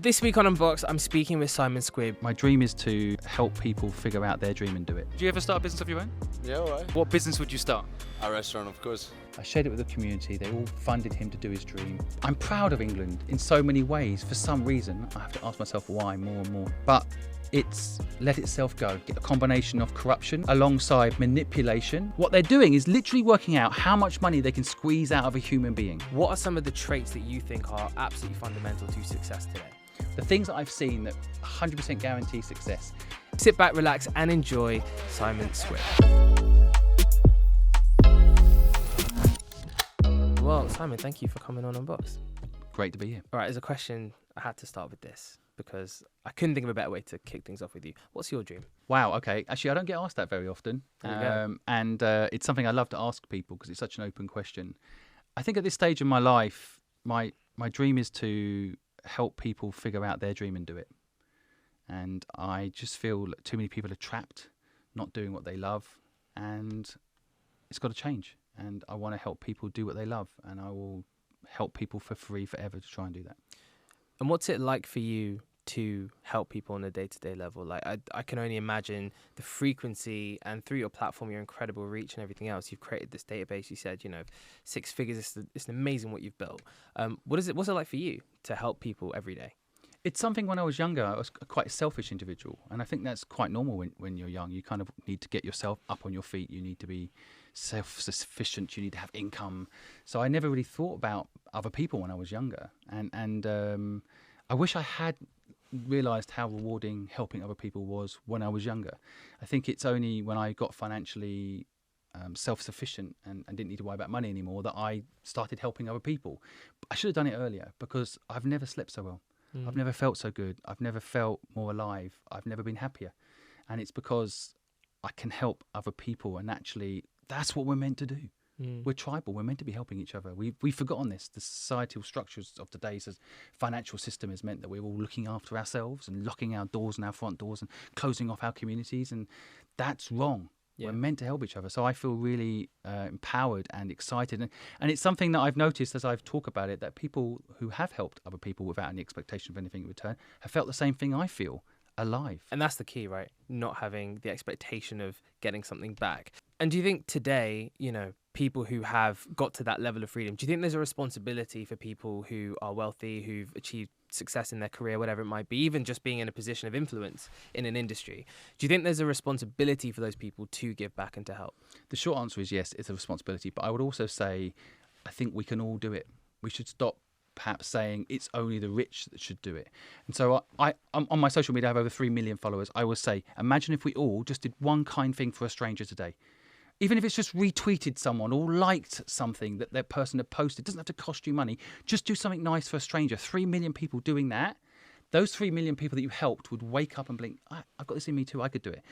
This week on Unboxed, I'm speaking with Simon Squibb. My dream is to help people figure out their dream and do it. Do you ever start a business of your own? Yeah, all right. What business would you start? A restaurant, of course. I shared it with the community. They all funded him to do his dream. I'm proud of England in so many ways. For some reason, I have to ask myself why more and more. But it's let itself go. Get a combination of corruption alongside manipulation. What they're doing is literally working out how much money they can squeeze out of a human being. What are some of the traits that you think are absolutely fundamental to success today? The things that I've seen that 100% guarantee success. Sit back, relax, and enjoy Simon Squibb. Well, Simon, thank you for coming on Unboxed. Great to be here. All right, there's a question. I had to start with this because I couldn't think of a better way to kick things off with you. What's your dream? Wow, okay. Actually, I don't get asked that very often. And it's something I love to ask people because it's such an open question. I think at this stage in my life, my dream is to help people figure out their dream and do it. And I just feel that too many people are trapped, not doing what they love, and it's got to change. And I want to help people do what they love, and I will help people for free forever to try and do that. And what's it like for you to help people on a day-to-day level? Like I can only imagine the frequency, and through your platform, your incredible reach and everything else, you've created this database. You said, 6 figures. It's amazing what you've built. What's it like for you to help people every day? It's something when I was younger, I was quite a selfish individual. And I think that's quite normal when you're young. You kind of need to get yourself up on your feet. You need to be self-sufficient. You need to have income. So I never really thought about other people when I was younger. And I wish I had realised how rewarding helping other people was when I was younger. I think it's only when I got financially self-sufficient and didn't need to worry about money anymore that I started helping other people. I should have done it earlier because I've never slept so well. I've never felt so good. I've never felt more alive. I've never been happier. And it's because I can help other people. And actually, that's what we're meant to do. We're tribal. We're meant to be helping each other. We've forgotten this. The societal structures of today's financial system has meant that we're all looking after ourselves and locking our doors and our front doors and closing off our communities. And that's wrong. Yeah. We're meant to help each other. So I feel really empowered and excited. And it's something that I've noticed as I've talked about it, that people who have helped other people without any expectation of anything in return have felt the same thing I feel, alive. And that's the key, right? Not having the expectation of getting something back. And do you think today, people who have got to that level of freedom, do you think there's a responsibility for people who are wealthy, who've achieved success in their career, whatever it might be, even just being in a position of influence in an industry? Do you think there's a responsibility for those people to give back and to help? The short answer is yes, it's a responsibility. But I would also say, I think we can all do it. We should stop perhaps saying it's only the rich that should do it. And so I'm on my social media, I have over 3 million followers. I will say, imagine if we all just did one kind thing for a stranger today. Even if it's just retweeted someone or liked something that that person had posted, it doesn't have to cost you money. Just do something nice for a stranger. 3 million people doing that. Those 3 million people that you helped would wake up and blink, I've got this in me too, I could do it.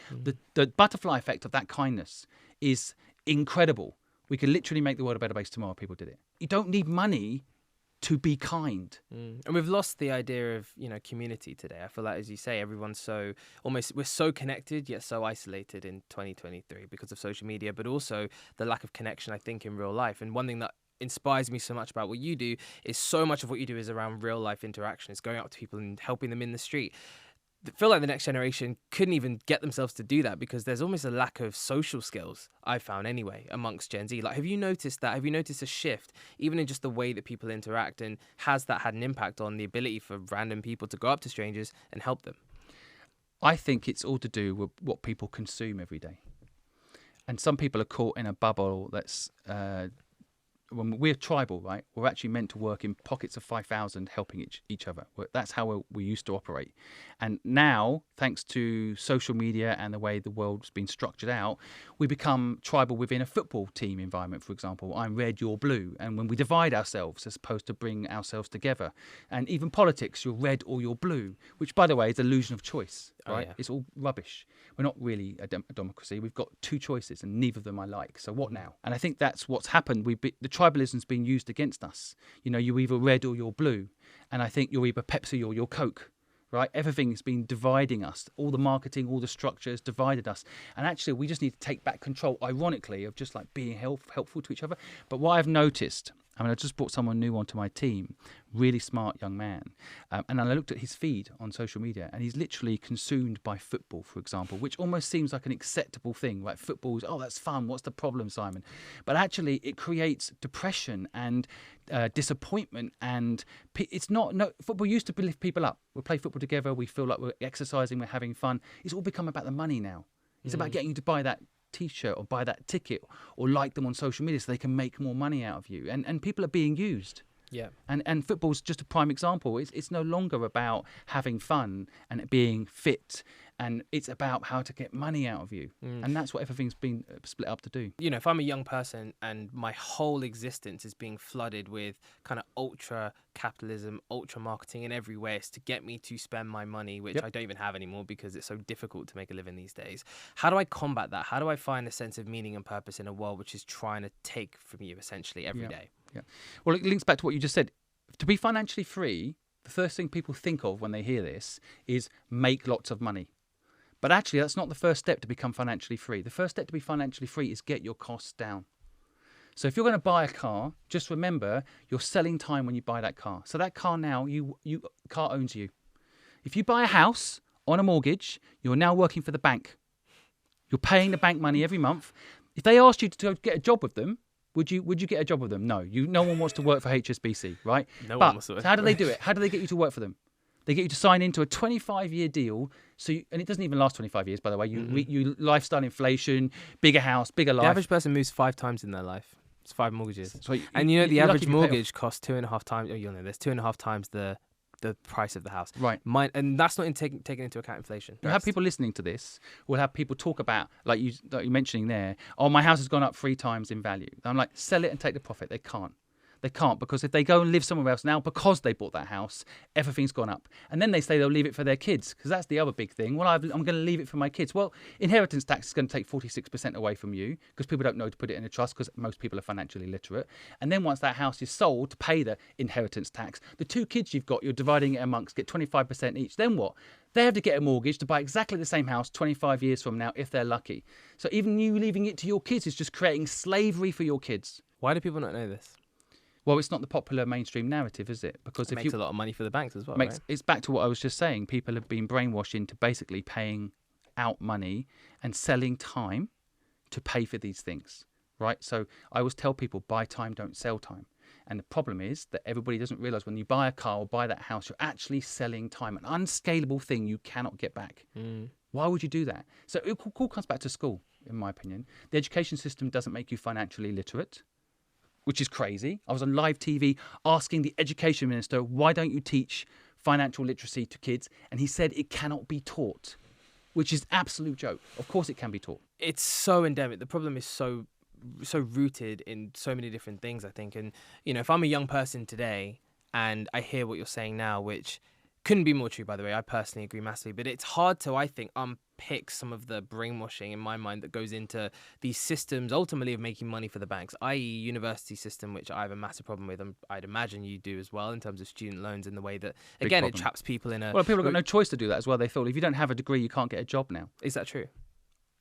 The butterfly effect of that kindness is incredible. We could literally make the world a better place tomorrow if people did it. You don't need money to be kind. And we've lost the idea of, community today. I feel like, as you say, everyone's we're so connected, yet so isolated in 2023 because of social media, but also the lack of connection, I think, in real life. And one thing that inspires me so much about what you do is so much of what you do is around real life interaction. It's going up to people and helping them in the street. I feel like the next generation couldn't even get themselves to do that because there's almost a lack of social skills, I found anyway, amongst Gen Z. Like, have you noticed that? Have you noticed a shift, even in just the way that people interact? And has that had an impact on the ability for random people to go up to strangers and help them? I think it's all to do with what people consume every day. And some people are caught in a bubble that's... when we're tribal, right? We're actually meant to work in pockets of 5,000 helping each other. That's how we used to operate. And now, thanks to social media and the way the world's been structured out, we become tribal within a football team environment, for example. I'm red, you're blue. And when we divide ourselves as opposed to bring ourselves together. And even politics, you're red or you're blue, which, by the way, is an illusion of choice, right? Oh, yeah. It's all rubbish. We're not really a democracy. We've got 2 choices and neither of them I like. So what now? And I think that's what's happened. The tribalism's been used against us. You're either red or you're blue. And I think you're either Pepsi or you're Coke, right? Everything's been dividing us. All the marketing, all the structure has divided us. And actually, we just need to take back control, ironically, of just like being helpful to each other. But what I've noticed I mean, I just brought someone new onto my team, really smart young man. And I looked at his feed on social media, and he's literally consumed by football, for example, which almost seems like an acceptable thing. Like football's, oh, that's fun. What's the problem, Simon? But actually, it creates depression and disappointment. And it's not, no, football used to lift people up. We play football together. We feel like we're exercising. We're having fun. It's all become about the money now. It's about getting you to buy that T-shirt or buy that ticket or like them on social media so they can make more money out of you. And people are being used. Yeah. And football's just a prime example. It's no longer about having fun and being fit, and it's about how to get money out of you. And that's what everything's been split up to do. You know, if I'm a young person and my whole existence is being flooded with kind of ultra capitalism, ultra marketing in every way, it's to get me to spend my money, which I don't even have anymore because it's so difficult to make a living these days. How do I combat that? How do I find a sense of meaning and purpose in a world which is trying to take from you essentially every day? Yeah. Well, it links back to what you just said. To be financially free, the first thing people think of when they hear this is make lots of money. But actually, that's not the first step to become financially free. The first step to be financially free is get your costs down. So if you're going to buy a car, just remember you're selling time when you buy that car. So that car now, car owns you. If you buy a house on a mortgage, you're now working for the bank. You're paying the bank money every month. If they asked you to go get a job with them, would you get a job with them? No. No one wants to work for HSBC, right? No one wants to work. So how do they do it? How do they get you to work for them? They get you to sign into a 25-year deal. And it doesn't even last 25 years, by the way. You lifestyle inflation, bigger house, bigger life. The average person moves 5 times in their life. It's 5 mortgages. So and you know the average mortgage costs 2.5 times. Oh, you'll know there's 2.5 times the price of the house. Right. And that's not taking into account inflation. You have people listening to this. We'll have people talk about, like you're mentioning there, oh, my house has gone up 3 times in value. I'm like, sell it and take the profit. They can't. They can't, because if they go and live somewhere else now because they bought that house, everything's gone up. And then they say they'll leave it for their kids, because that's the other big thing. Well, I'm going to leave it for my kids. Well, inheritance tax is going to take 46% away from you because people don't know to put it in a trust, because most people are financially literate. And then once that house is sold to pay the inheritance tax, the 2 kids you've got, you're dividing it amongst, get 25% each. Then what? They have to get a mortgage to buy exactly the same house 25 years from now if they're lucky. So even you leaving it to your kids is just creating slavery for your kids. Why do people not know this? Well, it's not the popular mainstream narrative, is it? Because it makes a lot of money for the banks as well, right? It's back to what I was just saying. People have been brainwashed into basically paying out money and selling time to pay for these things, right? So I always tell people, buy time, don't sell time. And the problem is that everybody doesn't realise when you buy a car or buy that house, you're actually selling time, an unscalable thing you cannot get back. Why would you do that? So it all comes back to school, in my opinion. The education system doesn't make you financially literate, which is crazy. I was on live TV asking the education minister, why don't you teach financial literacy to kids? And he said it cannot be taught, which is absolute joke. Of course it can be taught. It's so endemic. The problem is so rooted in so many different things, I think. And, you know, if I'm a young person today and I hear what you're saying now, which couldn't be more true, by the way, I personally agree massively, but it's hard to, I think, unpick some of the brainwashing in my mind that goes into these systems ultimately of making money for the banks, i.e. university system, which I have a massive problem with, and I'd imagine you do as well, in terms of student loans, in the way that, again, it traps people in a... Well, people have got no choice to do that as well. They feel if you don't have a degree, you can't get a job now. Is that true?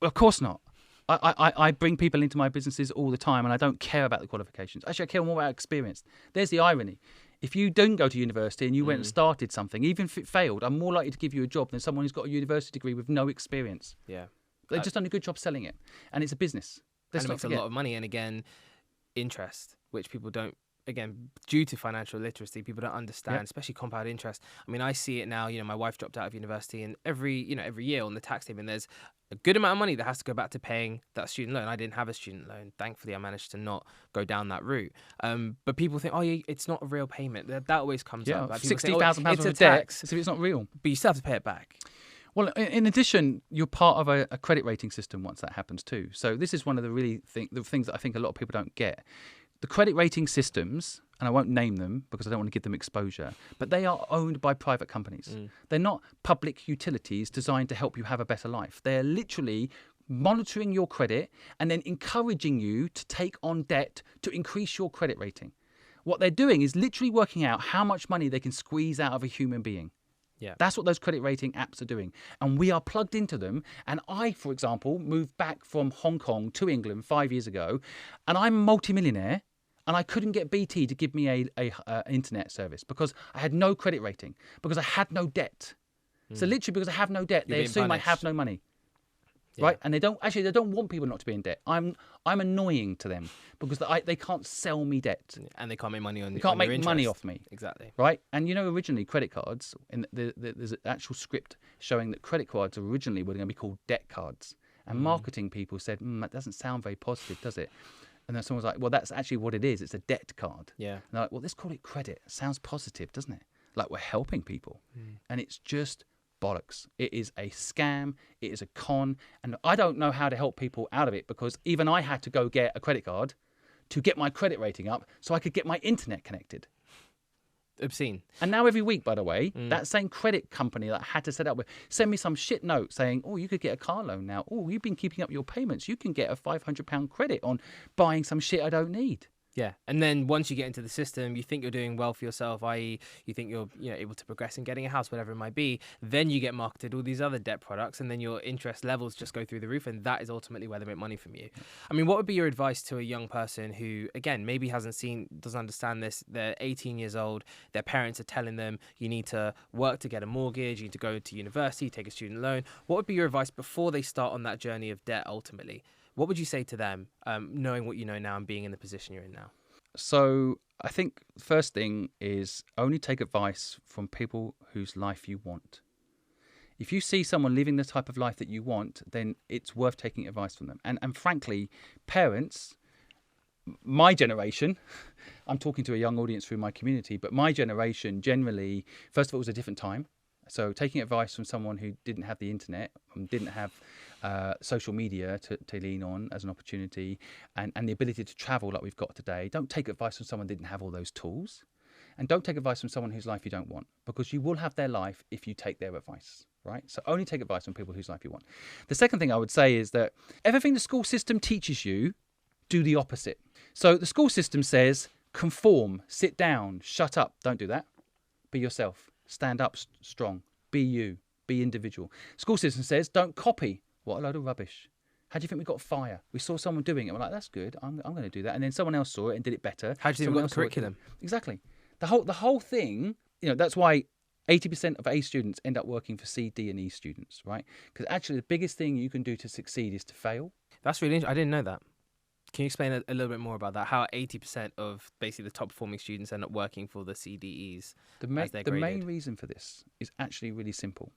Well, of course not. I bring people into my businesses all the time, and I don't care about the qualifications. Actually, I care more about experience. There's the irony. If you don't go to university and you went and started something, even if it failed, I'm more likely to give you a job than someone who's got a university degree with no experience. Yeah. They've just done a good job selling it. And it's a business. And it makes a lot of money. And again, interest, which people don't, again, due to financial literacy, people don't understand, especially compound interest. I mean, I see it now, you know, my wife dropped out of university, and every year on the tax statement, there's a good amount of money that has to go back to paying that student loan. I didn't have a student loan. Thankfully, I managed to not go down that route. But people think, oh, yeah, it's not a real payment. That always comes up. Like £60,000 worth of debt, so it's not real. But you still have to pay it back. Well, in addition, you're part of a credit rating system once that happens too. So this is one of the things that I think a lot of people don't get. The credit rating systems, and I won't name them because I don't want to give them exposure, but they are owned by private companies. They're not public utilities designed to help you have a better life. They're literally monitoring your credit and then encouraging you to take on debt to increase your credit rating. What they're doing is literally working out how much money they can squeeze out of a human being. Yeah. That's what those credit rating apps are doing. And we are plugged into them. And I, for example, moved back from Hong Kong to England 5 years ago, and I'm a multimillionaire. and I couldn't get BT to give me a internet service because I had no credit rating, because I had no debt. So literally because I have no debt, they assume I have no money. Right, and they don't want people not to be in debt. I'm annoying to them because they can't sell me debt, and they can't make money on. They can't on make your money interest. off me. Exactly. Right, and originally credit cards, there's an actual script showing that credit cards originally were going to be called debt cards, and marketing people said that doesn't sound very positive, does it? And then someone was like, well, that's actually what it is. It's a debt card. Yeah. And they're like, well, let's call it credit. It sounds positive, doesn't it? Like we're helping people, and it's just bollocks. It is a scam. It is a con. And I don't know how to help people out of it because even I had to go get a credit card to get my credit rating up so I could get my internet connected. Obscene. And now every week, by the way, that same credit company that I had to set up with send me some shit note saying, oh, you could get a car loan now. Oh, you've been keeping up your payments. You can get a £500 credit on buying some shit I don't need. Yeah, and then once you get into the system, you think you're doing well for yourself, i.e. you think you're able to progress in getting a house, whatever it might be. Then you get marketed all these other debt products, and then your interest levels just go through the roof, and that is ultimately where they make money from you. I mean, what would be your advice to a young person who, again, maybe doesn't understand this? They're 18 years old, their parents are telling them you need to work to get a mortgage, you need to go to university, take a student loan. What would be your advice before they start on that journey of debt ultimately? What would you say to them, knowing what you know now and being in the position you're in now? So I think the first thing is only take advice from people whose life you want. If you see someone living the type of life that you want, then it's worth taking advice from them. And frankly, parents, my generation, I'm talking to a young audience through my community, but my generation generally, first of all, it was a different time. So taking advice from someone who didn't have the internet, didn't have social media to lean on as an opportunity, and the ability to travel like we've got today, don't take advice from someone who didn't have all those tools. And don't take advice from someone whose life you don't want, because you will have their life if you take their advice, right? So only take advice from people whose life you want. The second thing I would say is that everything the school system teaches you, do the opposite. So the school system says, conform, sit down, shut up. Don't do that. Be yourself. Stand up strong. Be you. Be individual. School system says, don't copy. What a load of rubbish. How do you think we got fire? We saw someone doing it. We're like, that's good. I'm going to do that. And then someone else saw it and did it better. How do you think we got the curriculum? Exactly. The whole thing, that's why 80% of A students end up working for C, D, and E students, right? Because actually the biggest thing you can do to succeed is to fail. That's really interesting. I didn't know that. Can you explain a little bit more about that? How 80% of basically the top performing students end up working for the CDEs as they're graded? The main reason for this is actually really simple.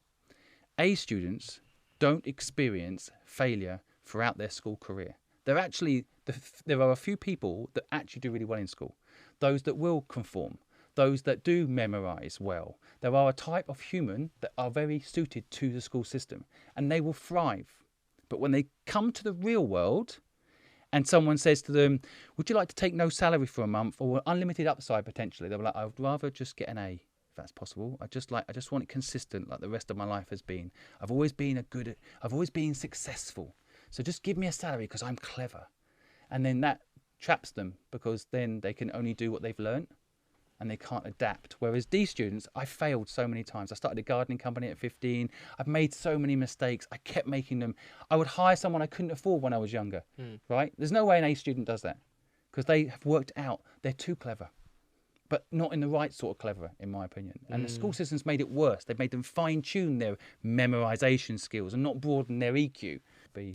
A students don't experience failure throughout their school career. There are a few people that actually do really well in school. Those that will conform. Those that do memorize well. There are a type of human that are very suited to the school system, and they will thrive. But when they come to the real world, and someone says to them, would you like to take no salary for a month or unlimited upside potentially? They'll be like, I'd rather just get an A, if that's possible. I just want it consistent like the rest of my life has been. I've always been successful. So just give me a salary because I'm clever. And then that traps them because then they can only do what they've learnt and they can't adapt. Whereas D students, I failed so many times. I started a gardening company at 15. I've made so many mistakes. I kept making them. I would hire someone I couldn't afford when I was younger, right? There's no way an A student does that because they have worked out they're too clever, but not in the right sort of clever, in my opinion. And the school system's made it worse. They've made them fine-tune their memorization skills and not broaden their EQ.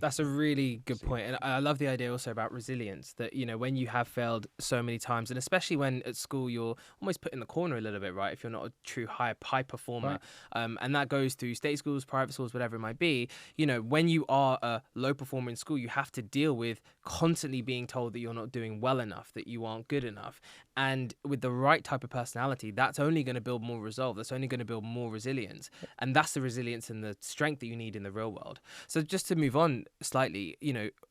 That's a really good point. And I love the idea also about resilience, that, when you have failed so many times, and especially when at school you're almost put in the corner a little bit, right? If you're not a true high performer. Right. And that goes through state schools, private schools, whatever it might be. When you are a low performer in school, you have to deal with constantly being told that you're not doing well enough, that you aren't good enough. And with the right type of personality, that's only going to build more resolve. That's only going to build more resilience. And that's the resilience and the strength that you need in the real world. So just to move on slightly,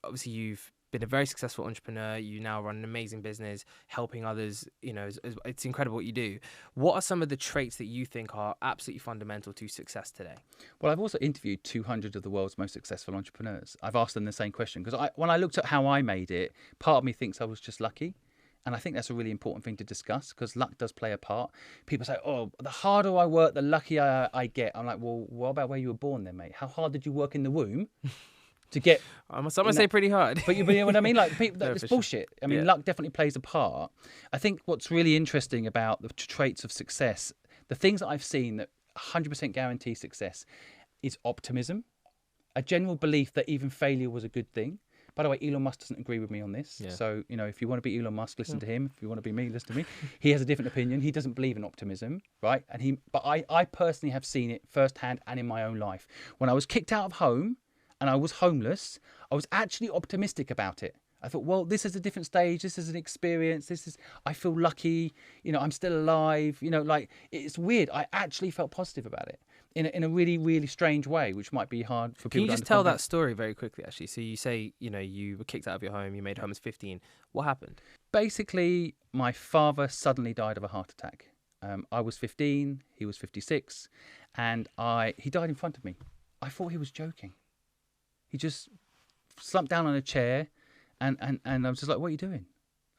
obviously you've been a very successful entrepreneur. You now run an amazing business, helping others. It's incredible what you do. What are some of the traits that you think are absolutely fundamental to success today? Well, I've also interviewed 200 of the world's most successful entrepreneurs. I've asked them the same question because when I looked at how I made it, part of me thinks I was just lucky. And I think that's a really important thing to discuss because luck does play a part. People say, oh, the harder I work, the luckier I get. I'm like, well, what about where you were born then, mate? How hard did you work in the womb to get. Some would say pretty hard. But you know what I mean? Like, people, No, it's for sure. bullshit. I mean, Yeah. luck definitely plays a part. I think what's really interesting about the traits of success, the things that I've seen that 100% guarantee success, is optimism, a general belief that even failure was a good thing. By the way, Elon Musk doesn't agree with me on this. Yeah. So, you know, if you want to be Elon Musk, listen to him. If you want to be me, listen to me. He has a different opinion. He doesn't believe in optimism, right? But I personally have seen it firsthand and in my own life. When I was kicked out of home and I was homeless, I was actually optimistic about it. I thought, well, this is a different stage. This is an experience. I feel lucky. You know, I'm still alive. You know, like, it's weird. I actually felt positive about it in a really, really strange way, which might be hard for people to Can you just tell understand. that story very quickly, actually? So you say, you know, you were kicked out of your home, you made home as 15. What happened? Basically, my father suddenly died of a heart attack. I was 15, he was 56, and he died in front of me. I thought he was joking. He just slumped down on a chair, and I was just like, what are you doing?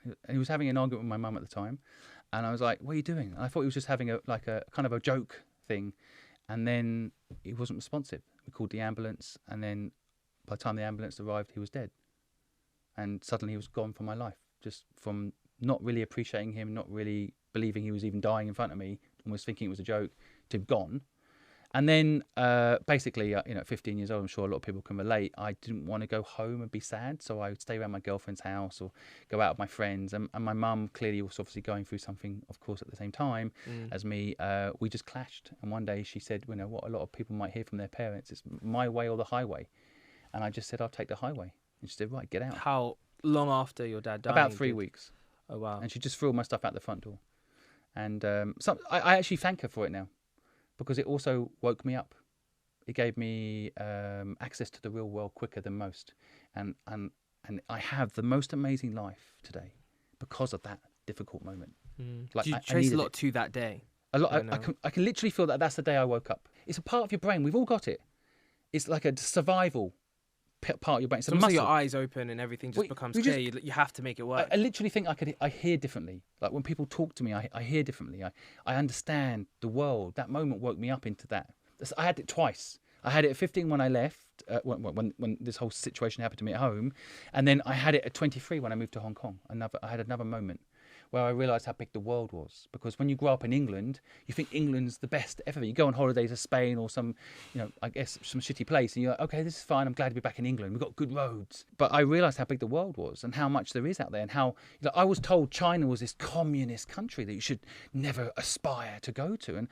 And he was having an argument with my mum at the time, and I was like, what are you doing? And I thought he was just having a kind of a joke thing, and then he wasn't responsive. We called the ambulance, and then by the time the ambulance arrived, he was dead. And suddenly he was gone from my life, just from not really appreciating him, not really believing he was even dying in front of me, almost thinking it was a joke, to gone. And then basically, you know, at 15 years old, I'm sure a lot of people can relate, I didn't want to go home and be sad, so I would stay around my girlfriend's house or go out with my friends. And my mum clearly was obviously going through something, of course, at the same time as me. We just clashed. And one day she said, you know, what a lot of people might hear from their parents, it's my way or the highway. And I just said, I'll take the highway. And she said, right, get out. How long after your dad died? About 3 weeks. Oh, wow. And she just threw all my stuff out the front door. And I actually thank her for it now, because it also woke me up. It gave me access to the real world quicker than most. And I have the most amazing life today because of that difficult moment. Like, Do you I trace a needed lot it. to that day? A lot. I I can literally feel that that's the day I woke up. It's a part of your brain. We've all got it. It's like a survival part of your brain. It's a So muscle. your eyes open and everything just becomes clear. You have to make it work. I literally think I hear differently. Like, when people talk to me, I hear differently. I understand the world. That moment woke me up into that. I had it twice. I had it at 15 when I left, when this whole situation happened to me at home. And then I had it at 23 when I moved to Hong Kong. I had another moment where I realised how big the world was. Because when you grow up in England, you think England's the best ever. You go on holiday to Spain or some, you know, I guess some shitty place, and you're like, okay, this is fine. I'm glad to be back in England. We've got good roads. But I realised how big the world was and how much there is out there, and how, you know, I was told China was this communist country that you should never aspire to go to. And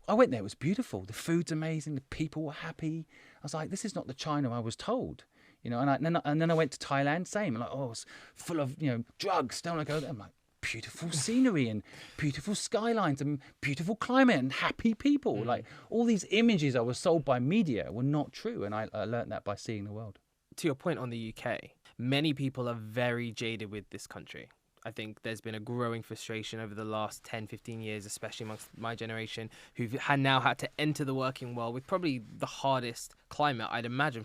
I went there. It was beautiful. The food's amazing. The people were happy. I was like, this is not the China I was told. You know, and then I went to Thailand. Same. I'm like, oh, it's full of, you know, drugs. Don't want to go there. I'm like, beautiful scenery and beautiful skylines and beautiful climate and happy people. Like, all these images I was sold by media were not true, and I learned that by seeing the world. To your point on the UK, many people are very jaded with this country. I think there's been a growing frustration over the last 10, 15 years, especially amongst my generation, who've now had to enter the working world with probably the hardest climate, I'd imagine,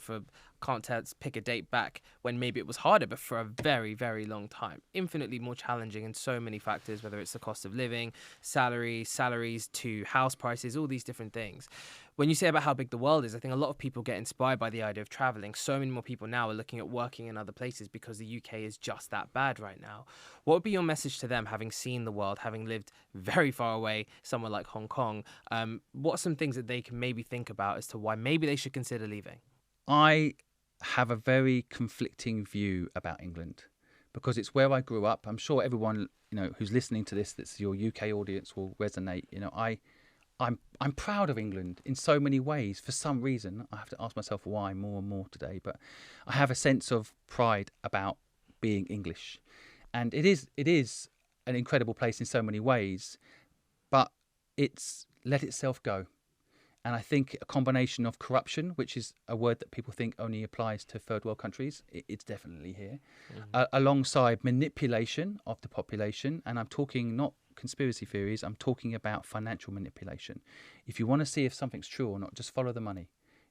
can't pick a date back when maybe it was harder, but for a very, very long time. Infinitely more challenging in so many factors, whether it's the cost of living, salaries to house prices, all these different things. When you say about how big the world is, I think a lot of people get inspired by the idea of traveling. So many more people now are looking at working in other places because the UK is just that bad right now. What would be your message to them, having seen the world, having lived very far away, somewhere like Hong Kong? What are some things that they can maybe think about as to why maybe they should consider leaving? I have a very conflicting view about England because it's where I grew up. I'm sure everyone, you know, who's listening to this, that's your UK audience, will resonate. You know, I'm proud of England in so many ways. For some reason, I have to ask myself why more and more today, but I have a sense of pride about being English, and it is an incredible place in so many ways, but it's let itself go. And I think a combination of corruption, which is a word that people think only applies to third world countries, it's definitely here, alongside manipulation of the population. And I'm talking not conspiracy theories, I'm talking about financial manipulation. If you want to see if something's true or not, just follow the money,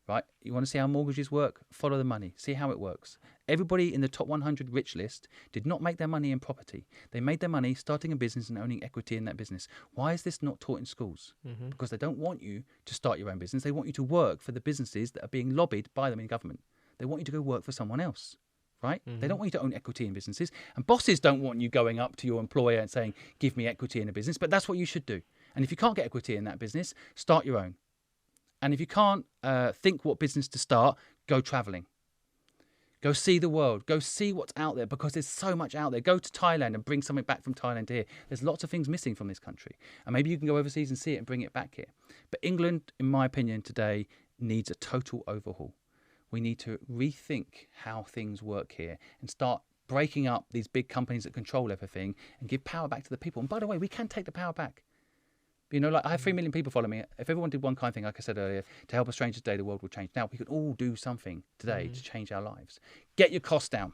right? You want to see how mortgages work? Follow the money. See how it works. Everybody in the top 100 rich list did not make their money in property. They made their money starting a business and owning equity in that business. Why is this not taught in schools? Because they don't want you to start your own business. They want you to work for the businesses that are being lobbied by them in government. They want you to go work for someone else, right? They don't want you to own equity in businesses. And bosses don't want you going up to your employer and saying, give me equity in a business. But that's what you should do. And if you can't get equity in that business, start your own. And if you can't think what business to start, go traveling. Go see the world. Go see what's out there, because there's so much out there. Go to Thailand and bring something back from Thailand to here. There's lots of things missing from this country. And maybe you can go overseas and see it and bring it back here. But England, in my opinion, today needs a total overhaul. We need to rethink how things work here and start breaking up these big companies that control everything and give power back to the people. And by the way, we can take the power back. You know, like I have 3 million people following me. If everyone did one kind thing, like I said earlier, to help a stranger today, the world will change. Now, we can all do something today to change our lives. Get your costs down.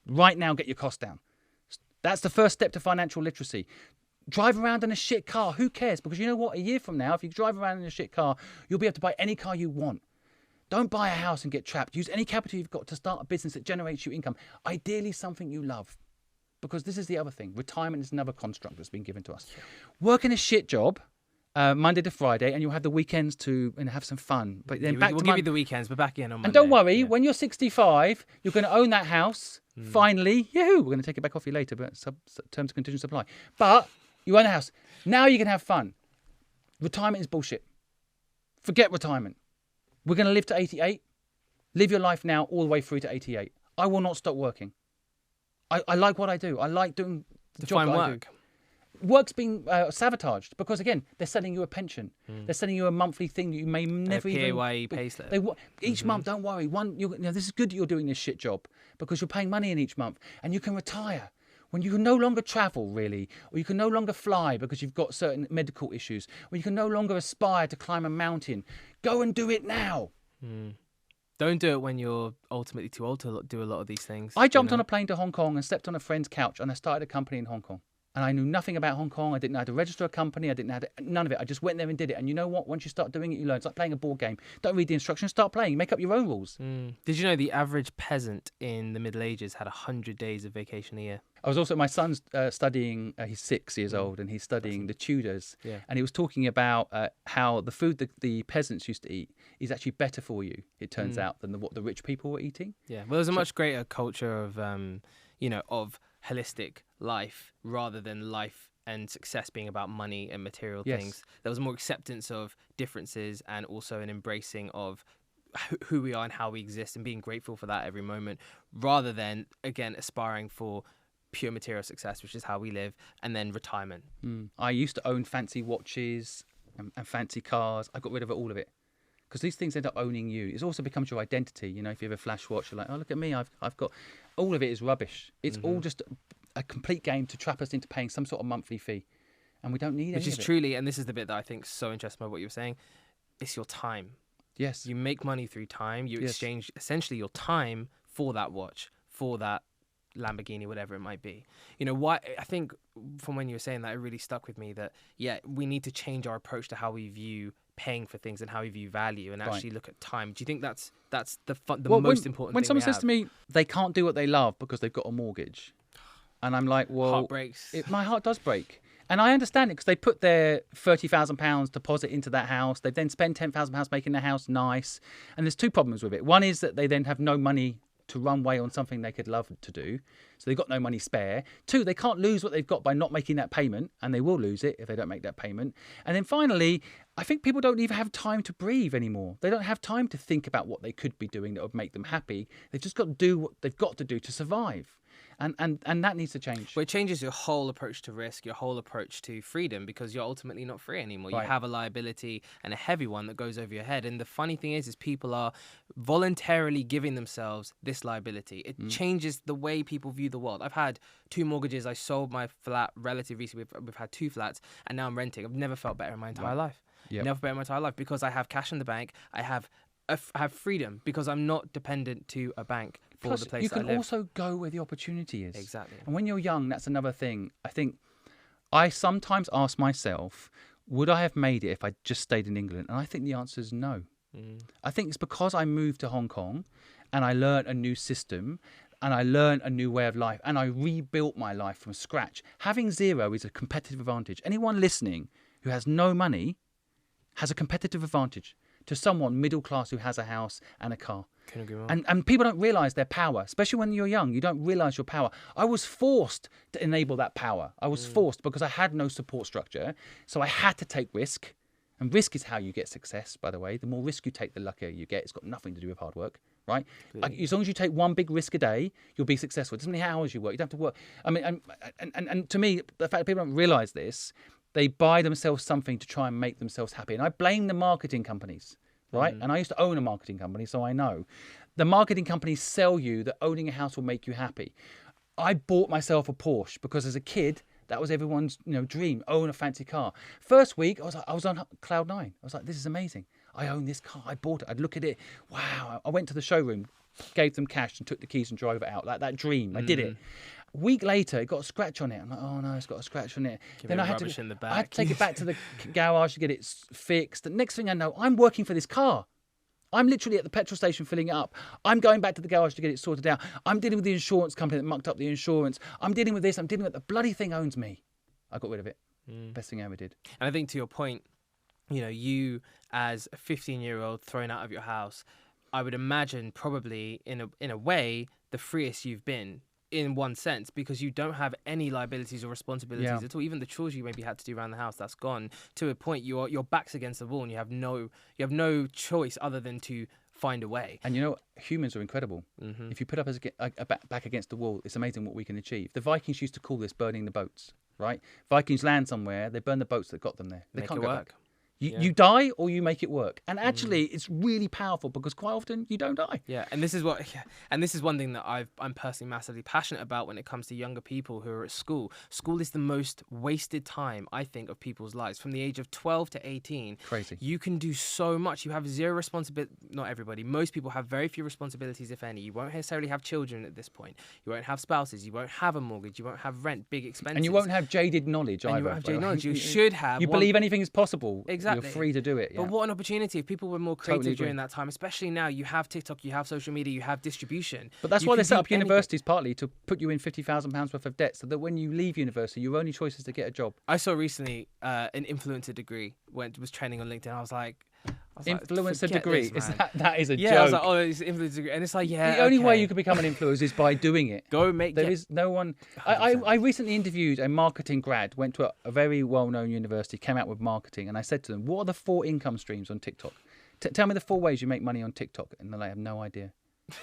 Right now, get your costs down. That's the first step to financial literacy. Drive around in a shit car. Who cares? Because you know what? A year from now, if you drive around in a shit car, you'll be able to buy any car you want. Don't buy a house and get trapped. Use any capital you've got to start a business that generates you income. Ideally, something you love. Because this is the other thing. Retirement is another construct that's been given to us. Work in a shit job. Monday to Friday, and you'll have the weekends to have some fun. But then we'll give you the weekends, but back in on Monday. And don't worry, when you're 65, you're going to own that house. Finally, yahoo! We're going to take it back off you later, but terms and conditions apply. But you own the house. Now you can have fun. Retirement is bullshit. Forget retirement. We're going to live to 88. Live your life now all the way through to 88. I will not stop working. I like what I do. I like doing the job that I do. Work's been sabotaged because, again, they're selling you a pension. They're selling you a monthly thing that you may never even... PAYE payslip. Each month, don't worry. This is good that you're doing this shit job because you're paying money in each month and you can retire when you can no longer travel, really, or you can no longer fly because you've got certain medical issues, or you can no longer aspire to climb a mountain. Go and do it now. Don't do it when you're ultimately too old to do a lot of these things. I jumped on a plane to Hong Kong and slept on a friend's couch, and I started a company in Hong Kong. And I knew nothing about Hong Kong. I didn't know how to register a company. I didn't know none of it. I just went there and did it. And you know what? Once you start doing it, you learn. It's like playing a board game. Don't read the instructions. Start playing. Make up your own rules. Did you know the average peasant in the Middle Ages had 100 days of vacation a year? I was also, my son's studying, he's 6 years old, and he's studying the Tudors. Yeah. And he was talking about how the food that the peasants used to eat is actually better for you, it turns out, than what the rich people were eating. Yeah. Well, there's a much greater culture of, of holistic life rather than life and success being about money and material things. There was more acceptance of differences and also an embracing of who we are and how we exist and being grateful for that every moment, rather than, again, aspiring for pure material success, which is how we live, and then retirement. I used to own fancy watches and fancy cars. I got rid of all of it because these things end up owning you. It also becomes your identity. You know, if you have a flash watch, you're like, oh, look at me, I've got... All of it is rubbish. It's all just a complete game to trap us into paying some sort of monthly fee. And we don't need any of it. Which is truly, and this is the bit that I think is so interesting about what you were saying, it's your time. Yes. You make money through time. You exchange essentially your time for that watch, for that Lamborghini, whatever it might be. You know, why? I think from when you were saying that, it really stuck with me that, we need to change our approach to how we view paying for things and how we view value and actually look at time. Do you think that's the most important thing when someone says to me, they can't do what they love because they've got a mortgage, and I'm like, well, heart breaks. My heart does break. And I understand it because they put their £30,000 deposit into that house. They then spend £10,000 making the house nice. And there's two problems with it. One is that they then have no money to run away on something they could love to do. So they've got no money spare. Two, they can't lose what they've got by not making that payment. And they will lose it if they don't make that payment. And then finally, I think people don't even have time to breathe anymore. They don't have time to think about what they could be doing that would make them happy. They've just got to do what they've got to do to survive. And that needs to change. Well, it changes your whole approach to risk, your whole approach to freedom, because you're ultimately not free anymore. Right. You have a liability and a heavy one that goes over your head. And the funny thing is people are voluntarily giving themselves this liability. It changes the way people view the world. I've had 2 mortgages. I sold my flat relatively recently. We've had 2 flats, and now I'm renting. I've never felt better in my entire life. Yep. Never better in my entire life because I have cash in the bank. I have freedom because I'm not dependent to a bank for Plus, the place you that I can live. also go where the opportunity is. Exactly. And when you're young, that's another thing. I think I sometimes ask myself, would I have made it if I just stayed in England? And I think the answer is no. I think it's because I moved to Hong Kong and I learned a new system and I learned a new way of life and I rebuilt my life from scratch. Having zero is a competitive advantage. Anyone listening who has no money has a competitive advantage to someone middle class who has a house and a car. Couldn't agree more. And people don't realize their power, especially when you're young. You don't realize your power. I was forced to enable that power. I was forced because I had no support structure. So I had to take risk. And risk is how you get success, by the way. The more risk you take, the luckier you get. It's got nothing to do with hard work, right? As long as you take one big risk a day, you'll be successful. It doesn't matter how many hours you work. You don't have to work. I mean, and to me, the fact that people don't realize this, they buy themselves something to try and make themselves happy. And I blame the marketing companies, right? And I used to own a marketing company, so I know. The marketing companies sell you that owning a house will make you happy. I bought myself a Porsche because as a kid, that was everyone's dream, own a fancy car. First week, I was on cloud nine. I was like, this is amazing. I own this car. I bought it. I'd look at it. Wow. I went to the showroom, gave them cash and took the keys and drove it out. Like that dream. I did it. A week later, it got a scratch on it. I'm like, oh no, it's got a scratch on it. Then I had to take it back to the garage to get it fixed. The next thing I know, I'm working for this car. I'm literally at the petrol station filling it up. I'm going back to the garage to get it sorted out. I'm dealing with the insurance company that mucked up the insurance. I'm dealing with this. I'm dealing with the bloody thing owns me. I got rid of it. Best thing I ever did. And I think to your point, you as a 15-year-old thrown out of your house, I would imagine probably in a way the freest you've been in one sense, because you don't have any liabilities or responsibilities at all. Even the chores you maybe had to do around the house, that's gone. To a point, your back's against the wall and you have no choice other than to find a way. And humans are incredible. If you put up a back against the wall, it's amazing what we can achieve. The Vikings used to call this burning the boats, right? Vikings land somewhere, they burn the boats that got them there. They can't go back. You die or you make it work. And actually, it's really powerful because quite often you don't die. Yeah, and this is one thing that I'm personally massively passionate about when it comes to younger people who are at school. School is the most wasted time, I think, of people's lives. From the age of 12 to 18, crazy. You can do so much. You have zero responsibility. Not everybody. Most people have very few responsibilities, if any. You won't necessarily have children at this point. You won't have spouses. You won't have a mortgage. You won't have rent, big expenses. And you won't have jaded knowledge either. And you won't have jaded knowledge. You should have. You believe anything is possible. Exactly. You're free to do it. Yeah. But what an opportunity. If people were more creative during that time, especially now, you have TikTok, you have social media, you have distribution. But that's why they set up universities, partly to put you in £50,000 worth of debt so that when you leave university, your only choice is to get a job. I saw recently an influencer degree was trending on LinkedIn. I was like, influencer degree? That is a joke. Yeah, I was like, oh, it's influencer degree. And it's like, the only way you can become an influencer is by doing it. There is no one. I recently interviewed a marketing grad, went to a very well-known university, came out with marketing, and I said to them, what are the 4 income streams on TikTok? Tell me the 4 ways you make money on TikTok. And they're like, I have no idea.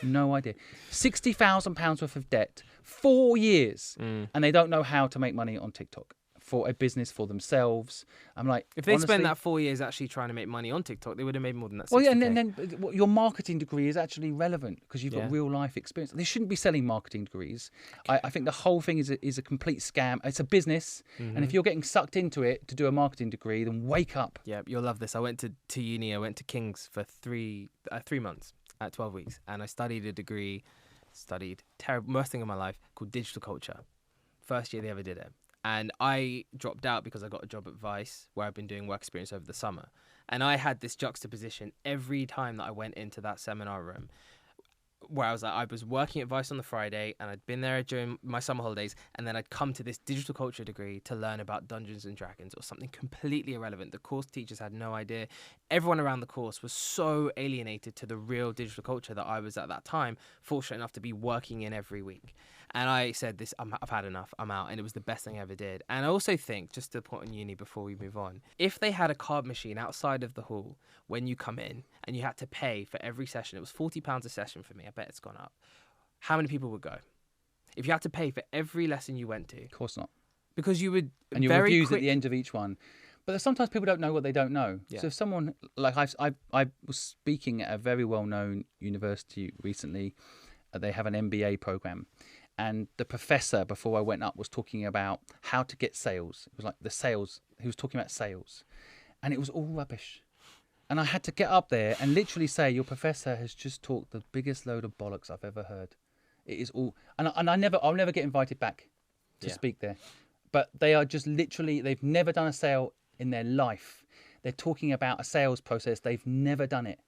No idea. £60,000 worth of debt, 4 years, and they don't know how to make money on TikTok. For a business, for themselves. I'm like, if they spent that 4 years actually trying to make money on TikTok, they would have made more than that. 60K. Well, yeah, and then your marketing degree is actually relevant because you've got real life experience. They shouldn't be selling marketing degrees. I think the whole thing is a complete scam. It's a business, and if you're getting sucked into it to do a marketing degree, then wake up. Yeah, you'll love this. I went to uni. I went to King's for 3 months at 12 weeks, and I studied a degree. Worst thing in my life called digital culture. First year they ever did it. And I dropped out because I got a job at Vice where I've been doing work experience over the summer. And I had this juxtaposition every time that I went into that seminar room where I was working at Vice on the Friday and I'd been there during my summer holidays, and then I'd come to this digital culture degree to learn about Dungeons and Dragons or something completely irrelevant. The course teachers had no idea. Everyone around the course was so alienated to the real digital culture that I was at that time fortunate enough to be working in every week. And I said, I've had enough, I'm out. And it was the best thing I ever did. And I also think, just to the point on uni before we move on, if they had a card machine outside of the hall when you come in and you had to pay for every session, it was £40 a session for me. I bet it's gone up. How many people would go? If you had to pay for every lesson you went to? Of course not. Because you would. And your reviews at the end of each one. But sometimes people don't know what they don't know. Yeah. So if someone, like I was speaking at a very well-known university recently, they have an MBA program. And the professor, before I went up, was talking about how to get sales. It was like the sales. He was talking about sales. And it was all rubbish. And I had to get up there and literally say, your professor has just talked the biggest load of bollocks I've ever heard. It is all... And I'll never get invited back to speak there. But they are just literally... They've never done a sale in their life. They're talking about a sales process. They've never done it.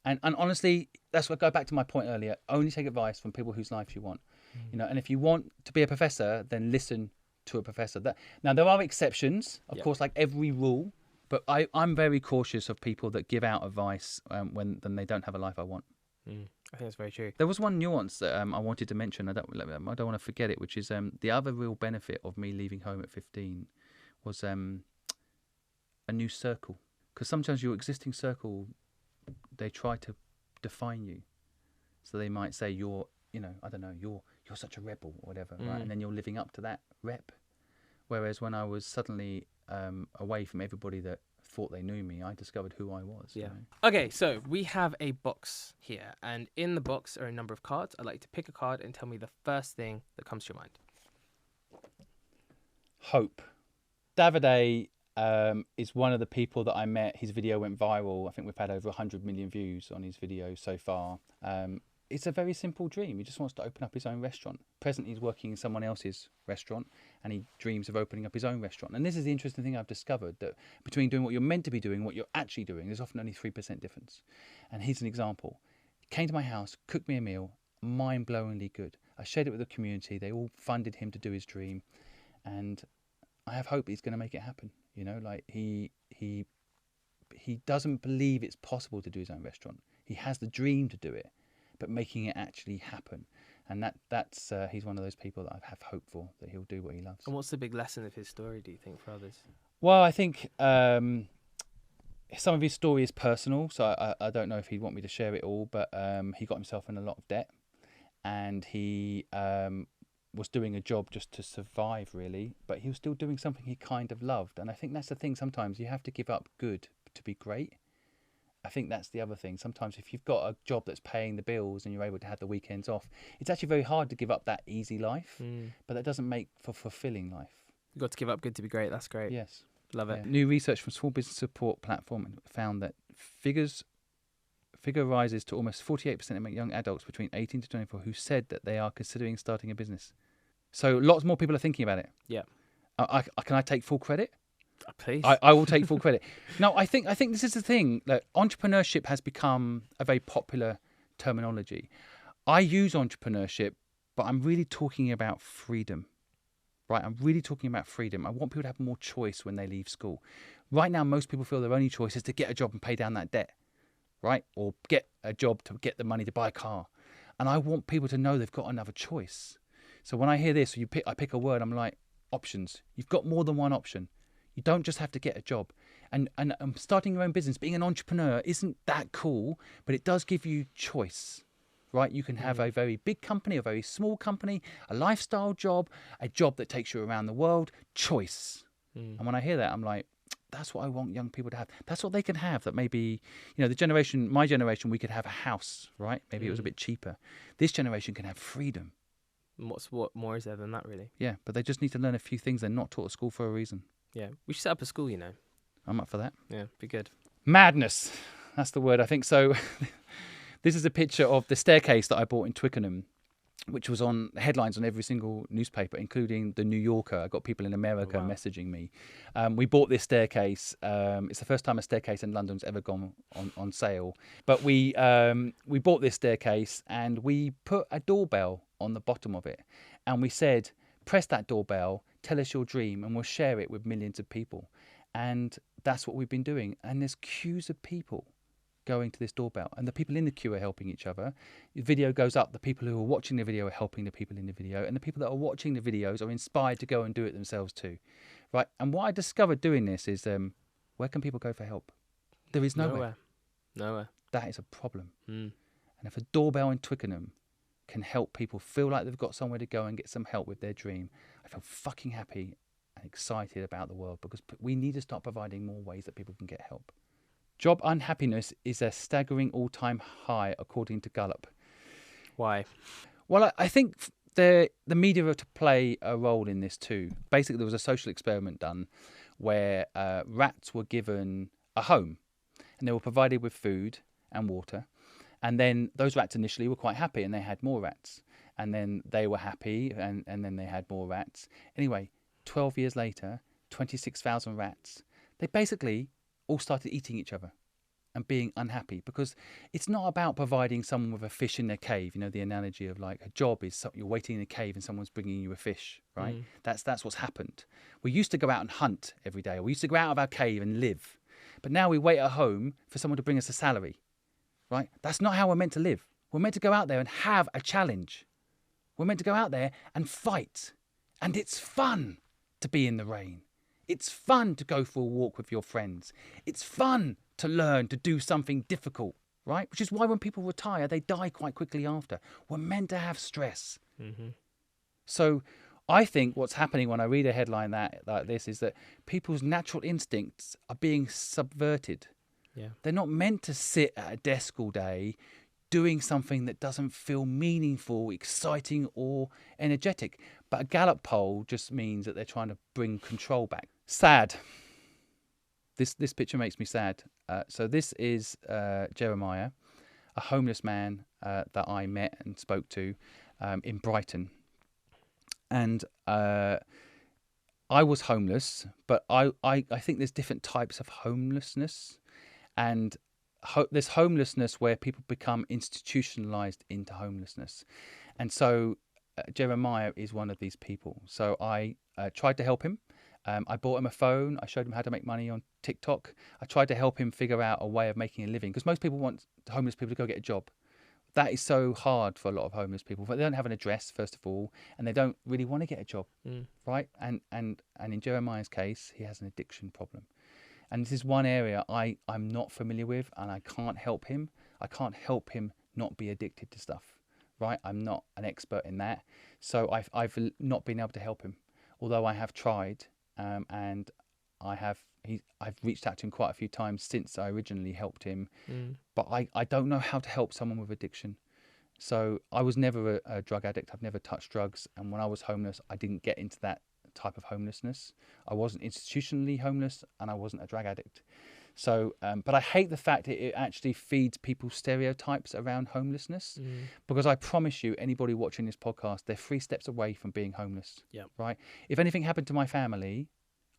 And honestly, that's what I go back to my point earlier. Only take advice from people whose lives you want. And if you want to be a professor, then listen to a professor. Now, there are exceptions, of course, like every rule. But I'm very cautious of people that give out advice when they don't have a life I want. I think that's very true. There was one nuance that I wanted to mention. I don't want to forget it, which is the other real benefit of me leaving home at 15 was a new circle. Because sometimes your existing circle, they try to define you. So they might say you're such a rebel or whatever, right? And then you're living up to that rep. Whereas when I was suddenly away from everybody that thought they knew me, I discovered who I was. Yeah. You know? Okay, so we have a box here, and in the box are a number of cards. I'd like you to pick a card and tell me the first thing that comes to your mind. Hope. Davide is one of the people that I met. His video went viral. I think we've had over 100 million views on his video so far. It's a very simple dream. He just wants to open up his own restaurant. Presently, he's working in someone else's restaurant, and he dreams of opening up his own restaurant. And this is the interesting thing I've discovered, that between doing what you're meant to be doing and what you're actually doing, there's often only 3% difference. And here's an example. He came to my house, cooked me a meal, mind-blowingly good. I shared it with the community. They all funded him to do his dream. And I have hope he's going to make it happen. You know, like he doesn't believe it's possible to do his own restaurant. He has the dream to do it, but making it actually happen. And that's he's one of those people that I have hope for, that he'll do what he loves. And what's the big lesson of his story, do you think, for others? Well, I think some of his story is personal, so I don't know if he'd want me to share it all, but he got himself in a lot of debt, and he was doing a job just to survive, really, but he was still doing something he kind of loved. And I think that's the thing, sometimes you have to give up good to be great. I think that's the other thing. Sometimes if you've got a job that's paying the bills and you're able to have the weekends off, it's actually very hard to give up that easy life, but that doesn't make for fulfilling life. You've got to give up good to be great. That's great. Yes. Love it. Yeah. New research from small business support platform found that figure rises to almost 48% among young adults between 18 to 24 who said that they are considering starting a business. So lots more people are thinking about it. Yeah. Can I take full credit? Please. I will take full credit. No, I think this is the thing, that entrepreneurship has become a very popular terminology. I use entrepreneurship, but I'm really talking about freedom, right? I'm really talking about freedom. I want people to have more choice when they leave school. Right now, most people feel their only choice is to get a job and pay down that debt, right? Or get a job to get the money to buy a car. And I want people to know they've got another choice. So when I hear this, I pick a word, I'm like, options. You've got more than one option. You don't just have to get a job. And starting your own business, being an entrepreneur isn't that cool, but it does give you choice, right? You can have a very big company, a very small company, a lifestyle job, a job that takes you around the world, choice. And when I hear that, I'm like, that's what I want young people to have. That's what they can have. That maybe, my generation, we could have a house, right? Maybe it was a bit cheaper. This generation can have freedom. What more is there than that, really? Yeah, but they just need to learn a few things they're not taught at school for a reason. Yeah, we should set up a school, I'm up for that. Yeah, be good. Madness. That's the word, I think. So this is a picture of the staircase that I bought in Twickenham, which was on headlines on every single newspaper, including the New Yorker. I got people in America messaging me. We bought this staircase. It's the first time a staircase in London's ever gone on sale. But we bought this staircase and we put a doorbell on the bottom of it. And we said, press that doorbell, tell us your dream, and we'll share it with millions of people. And that's what we've been doing. And there's queues of people going to this doorbell, and the people in the queue are helping each other. The video goes up, the people who are watching the video are helping the people in the video, and the people that are watching the videos are inspired to go and do it themselves too, right? And what I discovered doing this is, where can people go for help? There is nowhere. That is a problem. And if a doorbell in Twickenham can help people feel like they've got somewhere to go and get some help with their dream, I feel fucking happy and excited about the world, because we need to start providing more ways that people can get help. Job unhappiness is a staggering all-time high, according to Gallup. Why? Well, I think the media are to play a role in this too. Basically, there was a social experiment done where rats were given a home, and they were provided with food and water. And then those rats initially were quite happy, and they had more rats. And then they were happy, and then they had more rats. Anyway, 12 years later, 26,000 rats, they basically all started eating each other and being unhappy, because it's not about providing someone with a fish in their cave. The analogy of like a job is you're waiting in a cave and someone's bringing you a fish, right? That's what's happened. We used to go out and hunt every day. We used to go out of our cave and live. But now we wait at home for someone to bring us a salary, right? That's not how we're meant to live. We're meant to go out there and have a challenge. We're meant to go out there and fight. And it's fun to be in the rain. It's fun to go for a walk with your friends. It's fun to learn to do something difficult, right? Which is why when people retire, they die quite quickly after. We're meant to have stress. Mm-hmm. So I think what's happening when I read a headline like this is that people's natural instincts are being subverted. Yeah. They're not meant to sit at a desk all day doing something that doesn't feel meaningful, exciting or energetic. But a Gallup poll just means that they're trying to bring control back. Sad. This picture makes me sad. So this is Jeremiah, a homeless man that I met and spoke to in Brighton. And I was homeless, but I think there's different types of homelessness. And there's homelessness where people become institutionalized into homelessness. And so Jeremiah is one of these people. So I tried to help him. I bought him a phone. I showed him how to make money on TikTok. I tried to help him figure out a way of making a living, because most people want homeless people to go get a job. That is so hard for a lot of homeless people. But they don't have an address, first of all, and they don't really want to get a job, right? And in Jeremiah's case, he has an addiction problem. And this is one area I'm not familiar with, and I can't help him. I can't help him not be addicted to stuff, right? I'm not an expert in that. So I've not been able to help him, although I have tried, and I've reached out to him quite a few times since I originally helped him. But I don't know how to help someone with addiction. So I was never a drug addict. I've never touched drugs. And when I was homeless, I didn't get into that type of homelessness. I wasn't institutionally homeless, and I wasn't a drug addict. So, but I hate the fact that it actually feeds people stereotypes around homelessness, because I promise you, anybody watching this podcast, they're 3 steps away from being homeless. Yeah. Right. If anything happened to my family,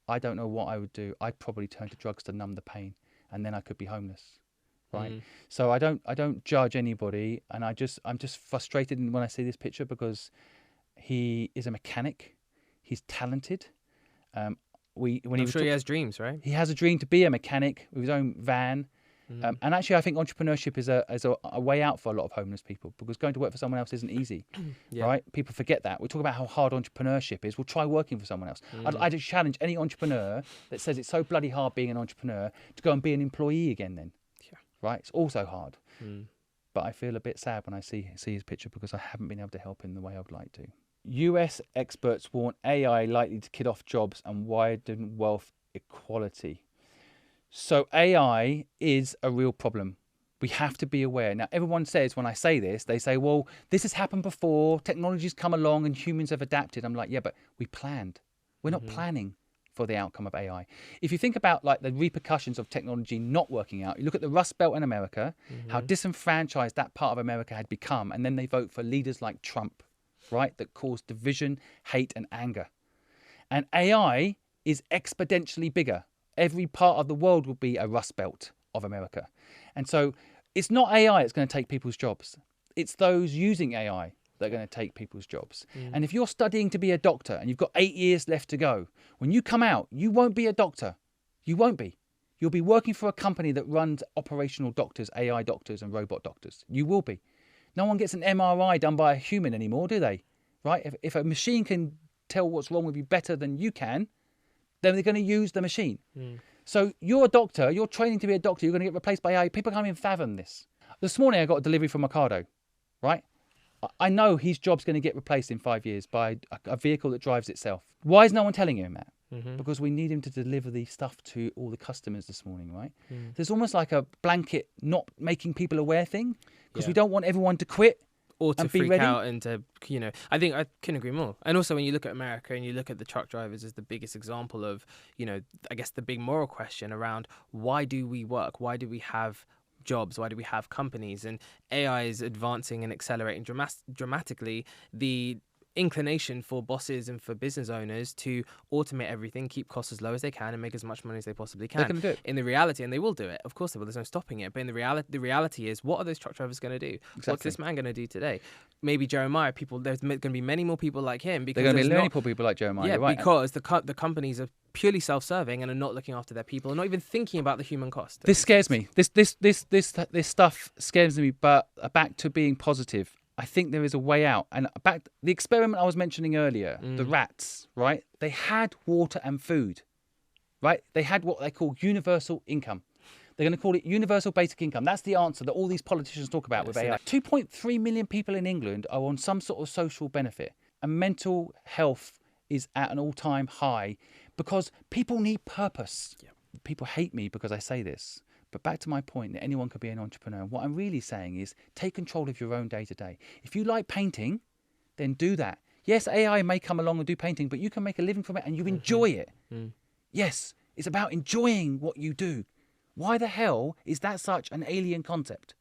I don't know what I would do. I'd probably turn to drugs to numb the pain, and then I could be homeless. Right. So I don't judge anybody, and I'm just frustrated when I see this picture, because he is a mechanic. He's talented. I'm sure he has dreams, right? He has a dream to be a mechanic with his own van. And actually, I think entrepreneurship is a way out for a lot of homeless people, because going to work for someone else isn't easy, right? People forget that. We talk about how hard entrepreneurship is. We'll try working for someone else. I'd challenge any entrepreneur that says it's so bloody hard being an entrepreneur to go and be an employee again then, right? It's also hard. But I feel a bit sad when I see his picture, because I haven't been able to help him the way I would like to. US experts warn AI likely to kill off jobs and widen wealth equality. So AI is a real problem. We have to be aware. Now, everyone says, when I say this, they say, well, this has happened before. Technology's come along and humans have adapted. I'm like, yeah, but we planned. We're not planning for the outcome of AI. If you think about like the repercussions of technology not working out, you look at the Rust Belt in America, how disenfranchised that part of America had become. And then they vote for leaders like Trump, right, that cause division, hate, and anger. And AI is exponentially bigger. Every part of the world will be a Rust Belt of America. And so it's not AI that's going to take people's jobs. It's those using AI that are going to take people's jobs. And if you're studying to be a doctor and you've got 8 years left to go, when you come out, you won't be a doctor. You won't be. You'll be working for a company that runs operational doctors, AI doctors, and robot doctors. You will be. No one gets an MRI done by a human anymore, do they? Right? If a machine can tell what's wrong with you better than you can, then they're going to use the machine. So you're a doctor, you're training to be a doctor, you're going to get replaced by AI. People can't even fathom this. This morning I got a delivery from Mercado, right? I know his job's going to get replaced in 5 years by a vehicle that drives itself. Why is no one telling him that? Because we need him to deliver the stuff to all the customers this morning, right? There's almost like a blanket not making people aware thing, because we don't want everyone to quit. Or to and be freak ready. out and to, I think I couldn't agree more. And also when you look at America and you look at the truck drivers as the biggest example of, I guess the big moral question around why do we work? Why do we have jobs? Why do we have companies? And AI is advancing and accelerating dramatically. The inclination for bosses and for business owners to automate everything, keep costs as low as they can, and make as much money as they possibly can. They're going to do it. In the reality, and they will do it. Of course they will. There's no stopping it. But in the reality is, what are those truck drivers going to do? Exactly. What's this man going to do today? Maybe Jeremiah. There's going to be many more people like him. Because there's going to be many more people like Jeremiah. Yeah, right. because the companies are purely self-serving and are not looking after their people and not even thinking about the human cost. This scares me. This stuff scares me. But back to being positive. I think there is a way out. And back the experiment I was mentioning earlier, the rats, right? They had water and food, right? They had what they call universal income. They're going to call it universal basic income. That's the answer that all these politicians talk about with AI. 2.3 million people in England are on some sort of social benefit, and mental health is at an all-time high because people need purpose. Yeah. People hate me because I say this. But back to my point that anyone could be an entrepreneur. What I'm really saying is take control of your own day-to-day. If you like painting, then do that. Yes, AI may come along and do painting, but you can make a living from it and you enjoy it. Yes, it's about enjoying what you do. Why the hell is that such an alien concept?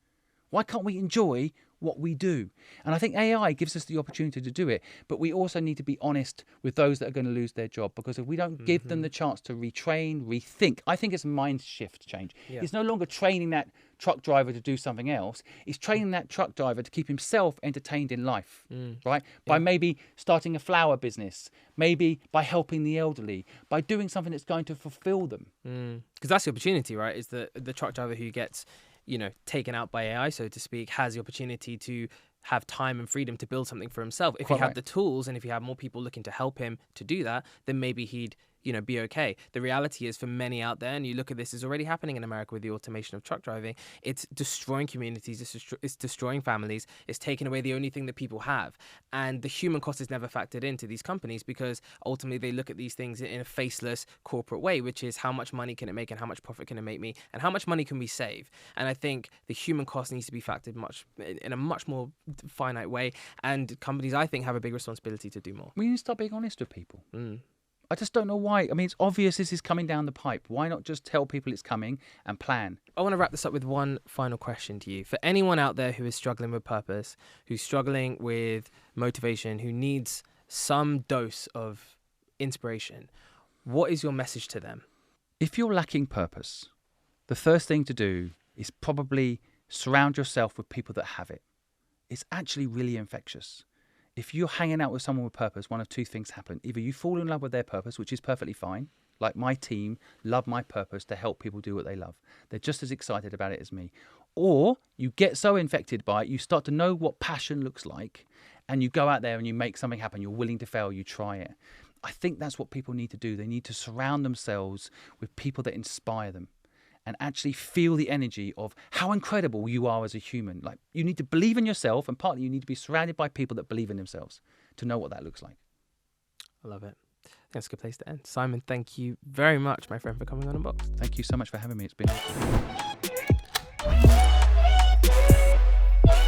Why can't we enjoy what we do? And I think AI gives us the opportunity to do it, but we also need to be honest with those that are going to lose their job, because if we don't give them the chance to retrain, rethink, I think it's a mind shift change. Yeah. It's no longer training that truck driver to do something else. It's training that truck driver to keep himself entertained in life, right? By maybe starting a flower business, maybe by helping the elderly, by doing something that's going to fulfill them. Because that's the opportunity, right? Is the truck driver who gets, taken out by AI, so to speak, has the opportunity to have time and freedom to build something for himself. If he had the tools and if he had more people looking to help him to do that, then maybe he'd be okay. The reality is for many out there, and you look at this, is already happening in America with the automation of truck driving. It's destroying communities, it's destroying families, it's taking away the only thing that people have. And the human cost is never factored into these companies because ultimately they look at these things in a faceless corporate way, which is how much money can it make and how much profit can it make me and how much money can we save? And I think the human cost needs to be factored in a much more finite way. And companies, I think, have a big responsibility to do more. We need to start being honest with people. I just don't know why. I mean, it's obvious this is coming down the pipe. Why not just tell people it's coming and plan? I want to wrap this up with one final question to you. For anyone out there who is struggling with purpose, who's struggling with motivation, who needs some dose of inspiration, what is your message to them? If you're lacking purpose, the first thing to do is probably surround yourself with people that have it. It's actually really infectious. If you're hanging out with someone with purpose, one of two things happen. Either you fall in love with their purpose, which is perfectly fine. Like my team love my purpose to help people do what they love. They're just as excited about it as me. Or you get so infected by it, you start to know what passion looks like, and you go out there and you make something happen. You're willing to fail, you try it. I think that's what people need to do. They need to surround themselves with people that inspire them and actually feel the energy of how incredible you are as a human. Like, you need to believe in yourself, and partly you need to be surrounded by people that believe in themselves to know what that looks like. I love it. That's a good place to end. Simon, thank you very much, my friend, for coming on Unboxed. Thank you so much for having me. It's been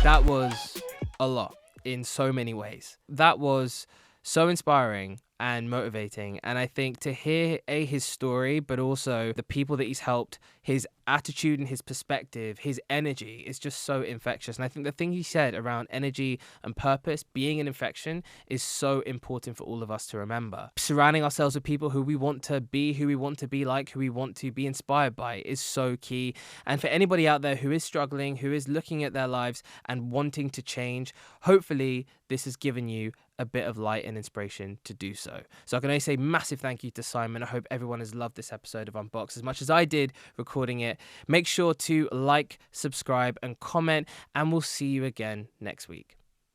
That was a lot in so many ways. That was so inspiring and motivating. And I think to hear his story, but also the people that he's helped, his attitude and his perspective, his energy is just so infectious. And I think the thing he said around energy and purpose being an infection is so important for all of us to remember. Surrounding ourselves with people who we want to be, who we want to be like, who we want to be inspired by is so key. And for anybody out there who is struggling, who is looking at their lives and wanting to change, hopefully this has given you a bit of light and inspiration to do so. So I can only say massive thank you to Simon. I hope everyone has loved this episode of Unboxed as much as I did recording it. Make sure to like, subscribe and comment, and we'll see you again next week.